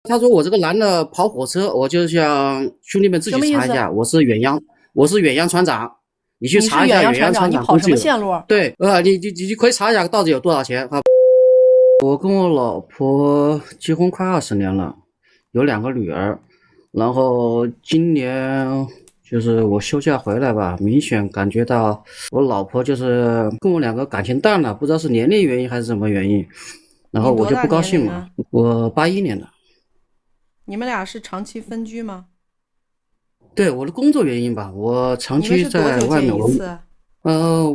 他说我这个男的跑火车，我就向兄弟们自己查一下，我是远洋船长，你去查一下远洋船长跑什么线路？对，你可以查一下到底有多少钱啊？我跟我老婆结婚快20年了，有2个女儿，然后今年就是我休假回来吧，明显感觉到我老婆就是跟我2个感情淡了，不知道是年龄原因还是什么原因，然后我就不高兴嘛。我81年的。你们俩是长期分居吗？对，我的工作原因吧，我长期在外面。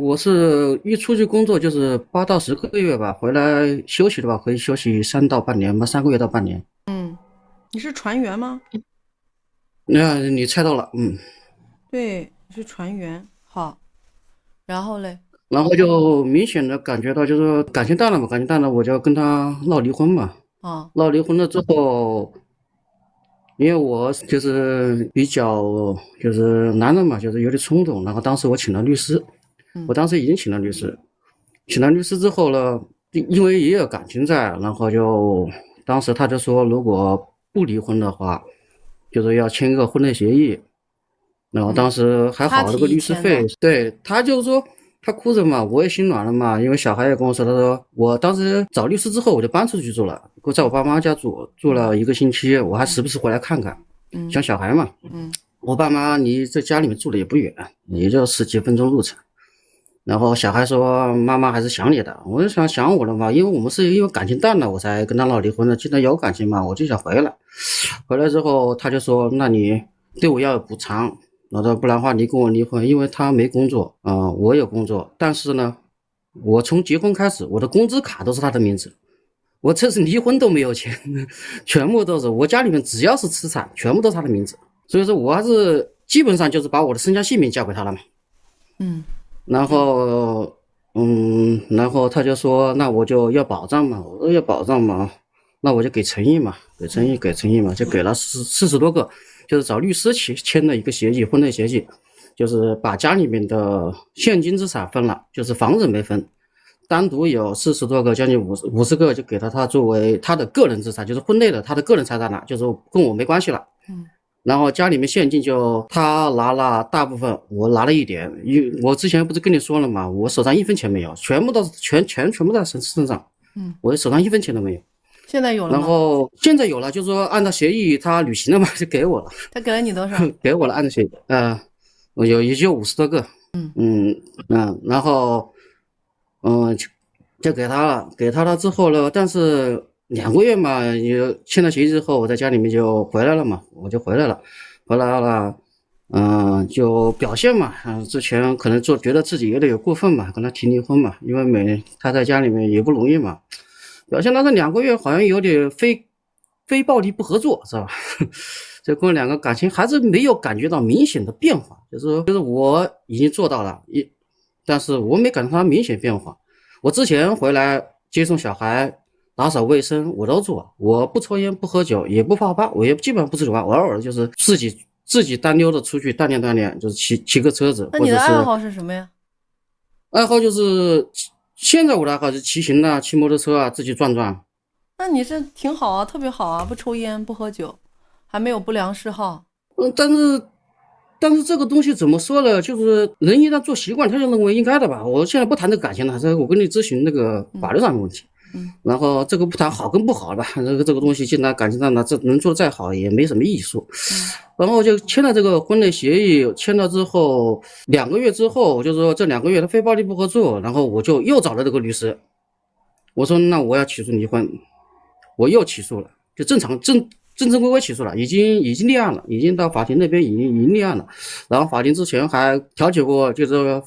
我是一出去工作就是8到10个月吧，回来休息的话可以休息3到半年吧，3个月到半年。你是船员吗？那你猜到了，对，你是船员。好，然后嘞？然后就明显的感觉到就是感情淡了嘛，感情淡了，我就跟他闹离婚嘛。闹离婚了之后，因为我就是比较就是男人嘛，就是有点冲动，然后当时我请了律师。我当时已经请了律师，之后呢，因为也有感情在，然后当时他就说，如果不离婚的话，就是要签一个婚内协议。然后当时还好了个律师费，对，他就是说他哭着嘛，我也心软了嘛，因为小孩也跟我说，他说我当时找律师之后我就搬出去住了，我在我爸妈家住了1个星期，我还时不时回来看看，想小孩嘛，我爸妈离这家里面住的也不远，也就10几分钟路程。然后小孩说妈妈还是想你的，我就想我了嘛，因为我们是因为感情淡了我才跟他闹离婚的，既然有感情嘛，我就想回来。回来之后他就说，那你对我要有补偿，我说不然的话你跟我离婚，因为他没工作我有工作，但是呢我从结婚开始我的工资卡都是他的名字，我这次离婚都没有钱，全部都是我家里面只要是资产全部都是他的名字，所以说我还是基本上就是把我的身家性命交给他了嘛。然后他就说，那我就要保障嘛，我说要保障嘛，那我就给诚意嘛，给诚意嘛，就给了40多个，就是找律师签了一个协议，婚内协议，就是把家里面的现金资产分了，就是房子没分，单独有40多个，将近50个就给了他作为他的个人资产，就是婚内的他的个人财产了，就是跟我没关系了。然后家里面现金就他拿了大部分，我拿了一点，我之前不是跟你说了吗？我手上1分钱没有，全部都是全部在身上，我手上1分钱都没有。现在有了吗？然后现在有了，就是说按照协议他履行了嘛，就给我了。他给了你多少？给我了，按照协议，也就50多个，然后就给他了，之后呢，但是2个月嘛，也签了协议之后，我在家里面就回来了嘛，回来了，就表现嘛，之前可能觉得自己有点过分嘛，跟他提离婚嘛，因为他在家里面也不容易嘛，表现到这2个月好像有点非暴力不合作，是吧？这跟我2个感情还是没有感觉到明显的变化，就是我已经做到了，但是我没感到他明显变化。我之前回来接送小孩、打扫卫生我都做，我不抽烟不喝酒也不泡吧，我也基本上不出去玩，偶尔就是自己单溜的出去锻炼，就是骑个车子。那你的爱好是什么呀？爱好就是现在我的爱好是骑行啊，骑摩托车啊，自己转转。那你这挺好啊，特别好啊，不抽烟不喝酒，还没有不良嗜好。但是这个东西怎么说呢？就是人一旦做习惯，他就认为应该的吧。我现在不谈这个感情了，我跟你咨询那个法律上的问题。然后这个不谈好跟不好吧，这个东西既然感情上呢，这能做的再好也没什么艺术。然后就签了这个婚内协议，签了之后2个月之后，就是说这2个月他非暴力不合作，然后我就又找了这个律师，我说那我要起诉离婚，我又起诉了，就正规规起诉了，已经立案了，已经到法庭那边已经立案了。然后法庭之前还调解过，就是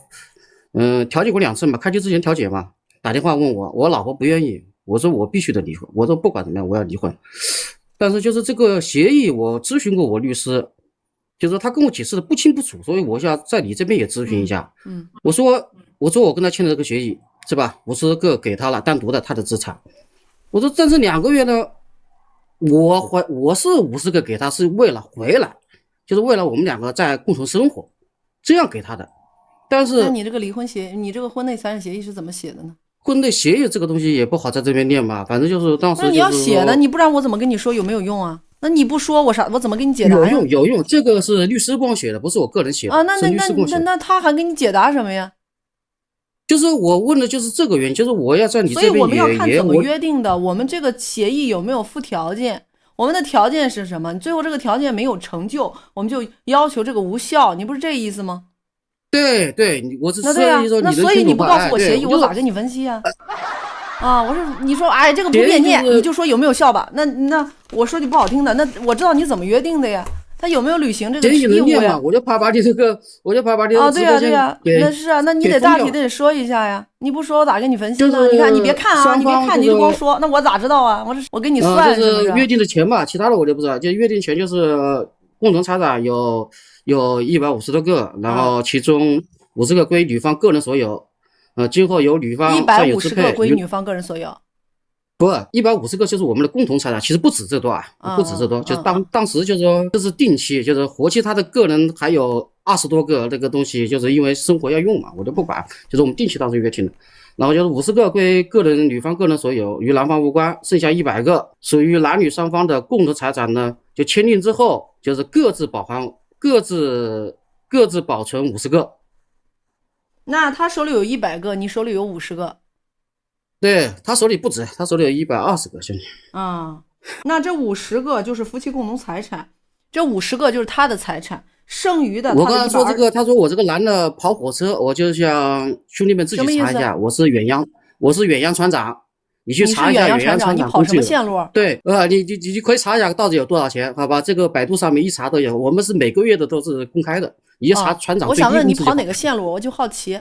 调解过2次嘛，开庭之前调解嘛，打电话问我老婆不愿意，我说我必须得离婚，我说不管怎么样我要离婚。但是就是这个协议我咨询过我律师，就是他跟我解释的不清不楚，所以我想在你这边也咨询一下。我说我跟他签的这个协议是吧，50个给他了，单独的他的资产。我说但是2个月呢，我是50个给他，是为了回来，就是为了我们2个在共同生活，这样给他的。但是那你这个离婚协议，你这个婚内财产协议是怎么写的呢？婚内协议这个东西也不好在这边念吧，反正就是当时那你要写的，你不然我怎么跟你说有没有用啊？那你不说我怎么给你解答呀？有用，这个是律师帮我写的，不是我个人写的啊。那他还给你解答什么呀？就是我问的就是这个原因，就是我要在你这边所以我们要看怎么约定的，我们这个协议有没有附条件？我们的条件是什么？最后这个条件没有成就，我们就要求这个无效，你不是这意思吗？对，我是那对呀，那所以你不告诉我协议，我咋跟你分析呀？啊，我说你说哎这个不便念，你就说有没有效吧？那我说句不好听的，那我知道你怎么约定的呀？他有没有履行这个义务呀？我就怕把你这个，啊，对呀，那是啊，那你得大体得说一下呀。你不说我咋给你分析呢？你看你别看啊，你别看你就光说，那我咋知道啊？我给你算是不是？约定的钱嘛，其他的我就不知道。就约定钱就是共同财产有150多个，然后其中50个归女方个人所有，今后由女方占有支配。150个归女方个人所有。不，150个就是我们的共同财产，其实不止这多不止这多，就是当时就是说这是定期，就是活期他的个人还有20多个那个东西，就是因为生活要用嘛，我就不管，就是我们定期当时约定的，然后就是50个归个人女方个人所有，与男方无关，剩下100个属于男女双方的共同财产呢，就签订之后就是各自保存50个。那他手里有100个，你手里有50个。对，他手里不止，他手里有120个兄弟。那这50个就是夫妻共同财产，这50个就是他的财产，剩余的我刚才说这个，他说我这个男的跑火车，我就向兄弟们自己查一下，我是远洋船长，你去查一下远洋船长，你跑什么线路？对，你可以查一下到底有多少钱，好吧？这个百度上面一查都有，我们是每个月的都是公开的，你查船长。我想问你跑哪个线路，我就好奇。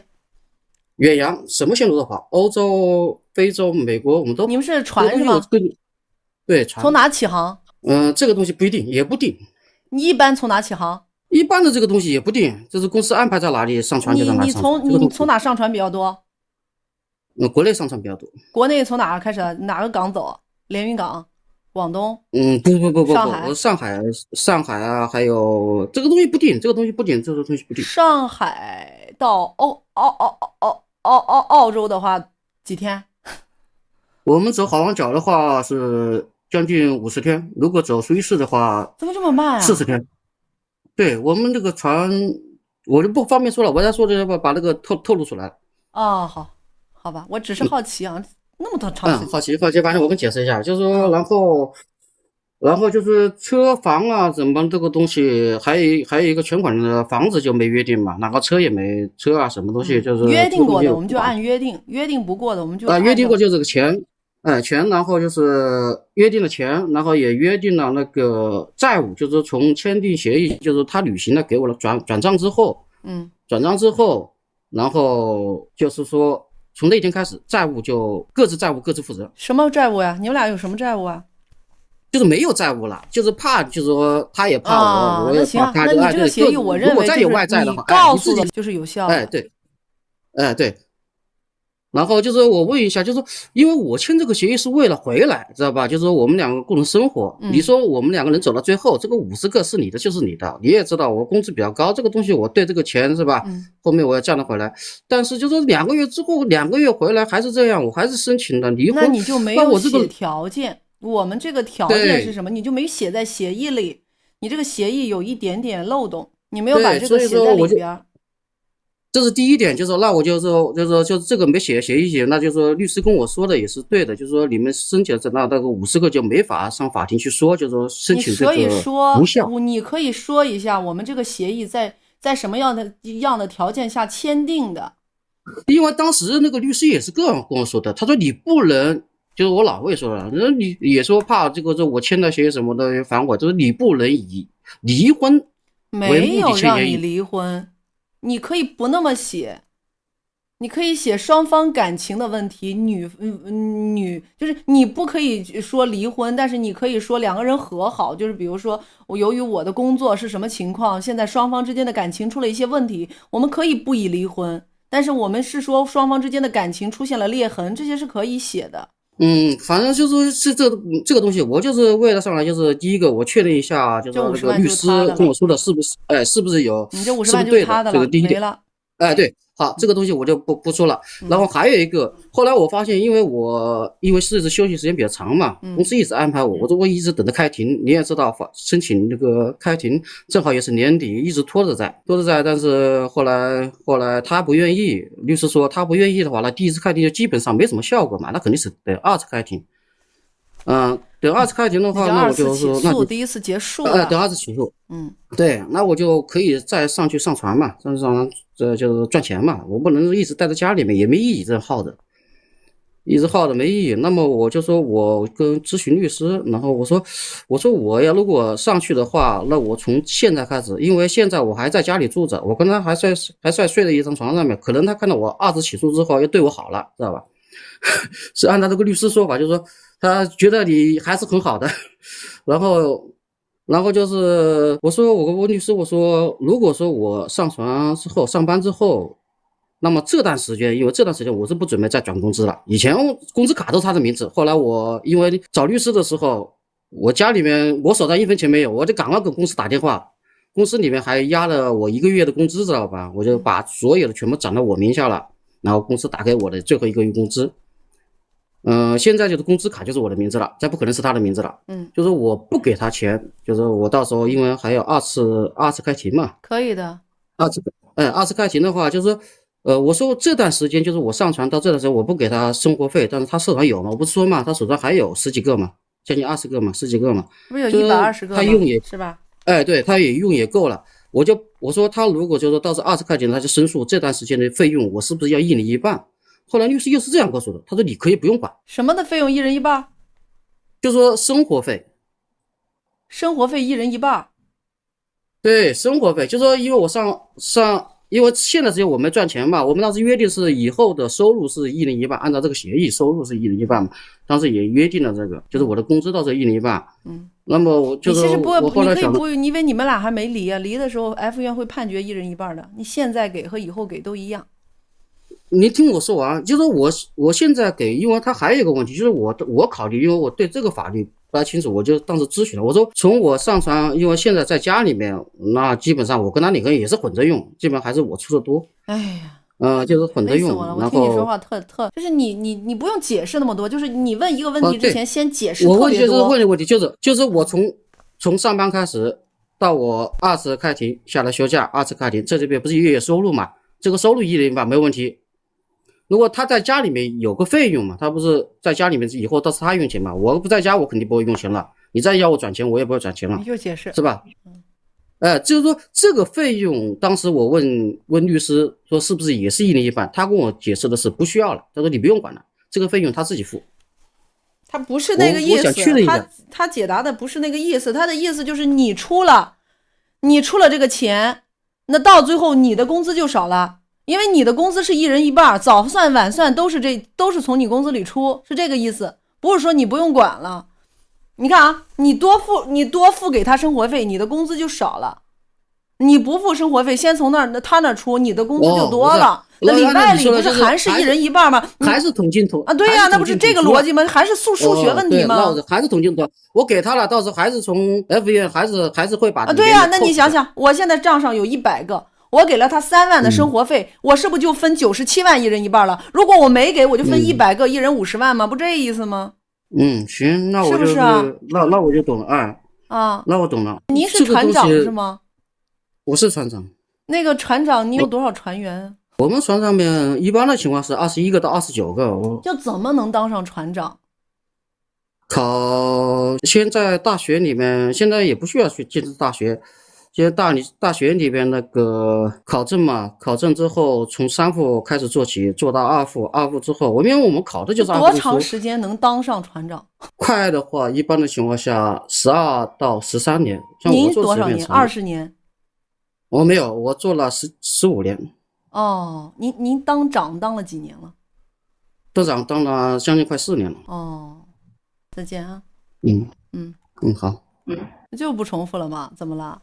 远洋什么线路都跑，欧洲、非洲、美国我们都。你们是船是吗？对，船。从哪起航？这个东西不一定，也不定。你一般从哪起航？一般的这个东西也不定，就是公司安排在哪里上船就在哪里上船。你从哪上船比较多？国内上船比较多。国内从哪开始？哪个港走？连云港、广东？不，上海啊，还有这个东西不定，这个东西不定。上海到澳洲的话几天？我们走好望角的话是将近50天，如果走苏伊士的话，怎么这么慢啊？40天。对，我们这个船我就不方便说了，我再说的把那个透露出来。好吧，我只是好奇啊，那么多长时间。好奇，反正我跟你解释一下，就是说，然后就是车房啊，怎么这个东西，还有一个全款的房子就没约定嘛，然后车也没车啊，什么东西就是约定过的，我们就按约定；约定不过的，我们就约定过就这个钱，钱，然后就是约定了钱，然后也约定了那个债务，就是从签订协议，就是他履行了给我的转账之后，然后就是说从那天开始，债务就各自负责。什么债务呀？你们俩有什么债务啊？就是没有债务了，就是怕，就是说他也怕我，我也怕他。那你这个协议，我认为再有外债的话，告诉的就是有效的。对。然后就是我问一下，就是因为我签这个协议是为了回来，知道吧？就是说我们两个共同生活。你说我们两个人走到最后，这个50个是你的就是你的，你也知道我工资比较高，这个东西我对这个钱是吧？后面我要赚得回来。但是就是2个月之后，2个月回来还是这样，我还是申请了离婚。那你就没有写条件。我们这个条件是什么？你就没写在协议里，你这个协议有一点点漏洞，你没有把这个写在里边。这是第一点，就是那我就这个没写协议写，那就是说律师跟我说的也是对的，就是说你们申请那个50个就没法上法庭去说，就是说申请这个无效。你可以说一下我们这个协议在什么样的条件下签订的？因为当时那个律师也是这样跟我说的，他说你不能。就是我老会说了，你也说怕这个我签了协议什么的反悔，就是你不能以离婚为目的签协议。没有让你离婚，你可以不那么写，你可以写双方感情的问题，就是你不可以说离婚，但是你可以说2个人和好，就是比如说我由于我的工作是什么情况，现在双方之间的感情出了一些问题，我们可以不以离婚，但是我们是说双方之间的感情出现了裂痕，这些是可以写的。反正就是这个东西，我就是为了上来，就是第一个我确认一下，就是那个律师跟我说的是不是有，你这50万就是他的了，这个第一点。对，好，这个东西我就不说了。然后还有一个，后来我发现，因为是休息时间比较长嘛，公司一直安排我说我一直等着开庭，你也知道申请那个开庭，正好也是年底，一直拖着在，但是后来他不愿意，律师说他不愿意的话，那第一次开庭就基本上没什么效果嘛，那肯定是等二次开庭。等二次开庭的话，那我就说那第一次结束了。等二次起诉。对，那我就可以再上去上传嘛，这就是赚钱嘛，我不能一直待在家里面，也没意义，这耗着，一直耗着没意义。那么我就说我跟咨询律师，然后我说我要如果上去的话，那我从现在开始，因为现在我还在家里住着，我跟他还在睡在一张床上面，可能他看到我二次起诉之后要对我好了，知道吧？是按照这个律师说法，就是说他觉得你还是很好的，然后就是我问律师，我说如果说我上班之后，那么这段时间，因为这段时间我是不准备再转工资了，以前工资卡都是他的名字，后来我因为找律师的时候，我家里面我手上1分钱没有，我就赶快给公司打电话，公司里面还压了我1个月的工资，知道吧？我就把所有的全部涨到我名下了，然后公司打给我的最后1个月工资。现在就是工资卡就是我的名字了，再不可能是他的名字了。就是我不给他钱，就是我到时候因为还有二次开庭嘛。可以的。二次开庭的话，就是说，我说这段时间就是我上传到这段时间我不给他生活费，但是他手上有嘛，我不是说嘛，他手上还有10几个嘛，将近20个嘛，10几个嘛。不是有120个吗？他用也是吧？对，他也用也够了。我说他如果就是到时二次开庭，他就申诉这段时间的费用，我是不是要1人1半？后来律师又是这样告诉我的，他说你可以不用管。什么的费用1人1半？就说生活费1人1半。对，生活费就说因为我因为现在时间我没赚钱嘛，我们当时约定是以后的收入是1人1半，按照这个协议收入是1人1半嘛，当时也约定了这个，就是我的工资到时候1人1半。那么我就是你其实我后来想你可以因为你们俩还没离啊，离的时候 F 院会判决1人1半的，你现在给和以后给都一样。你听我说完，就是我现在给，因为他还有一个问题，就是我考虑，因为我对这个法律不太清楚，我就当时咨询了，我说从我上传，因为现在在家里面，那基本上我跟他2个人也是混着用，基本上还是我出的多。哎呀，就是混着用。我听你说话特，就是你不用解释那么多，就是你问一个问题之前先解释特别多。我问的问题就是我从上班开始到我二次开庭下来休假，二次开庭这边不是月收入嘛，这个收入1人1半没问题。如果他在家里面有个费用嘛，他不是在家里面以后都是他用钱嘛，我不在家我肯定不会用钱了，你再要我转钱我也不会转钱了，又解释是吧？就是说这个费用，当时我问律师说是不是也是1人1半，他跟我解释的是不需要了，他说你不用管了，这个费用他自己付。他不是那个意思，他解答的不是那个意思，他的意思就是你出了这个钱，那到最后你的工资就少了。因为你的工资是1人1半，早算晚算都是从你工资里出，是这个意思，不是说你不用管了。你看啊，你多付给他生活费，你的工资就少了；你不付生活费，先从他那出，你的工资就多了。那里外里不是还是1人1半吗？还是统计啊？对呀，那不是这个逻辑吗？还是数学问题吗？还是统计多，我给他了，到时候还是从 F 院还是会把对呀，那你想想，我现在账上有100个。我给了他3万的生活费，我是不是就分97万1人1半了？如果我没给，我就分100个，1人50万吗？不这意思吗？行，那我就是那我就懂了那我懂了。您是船长是吗？我是船长。那个船长，你有多少船员？我们船上面一般的情况是21个到29个。就怎么能当上船长？先在大学里面，现在也不需要去进大学。就大学里边那个考证嘛，考证之后从3副开始做起，做到2副，2副之后，因为我们考的就是2副。多长时间能当上船长？快的话，一般的情况下12到13年。像我您做多少年？20年？我没有，我做了15年。哦，您当长当了几年了？当长当了将近快4年了。哦，再见啊。好。就不重复了吗？怎么了？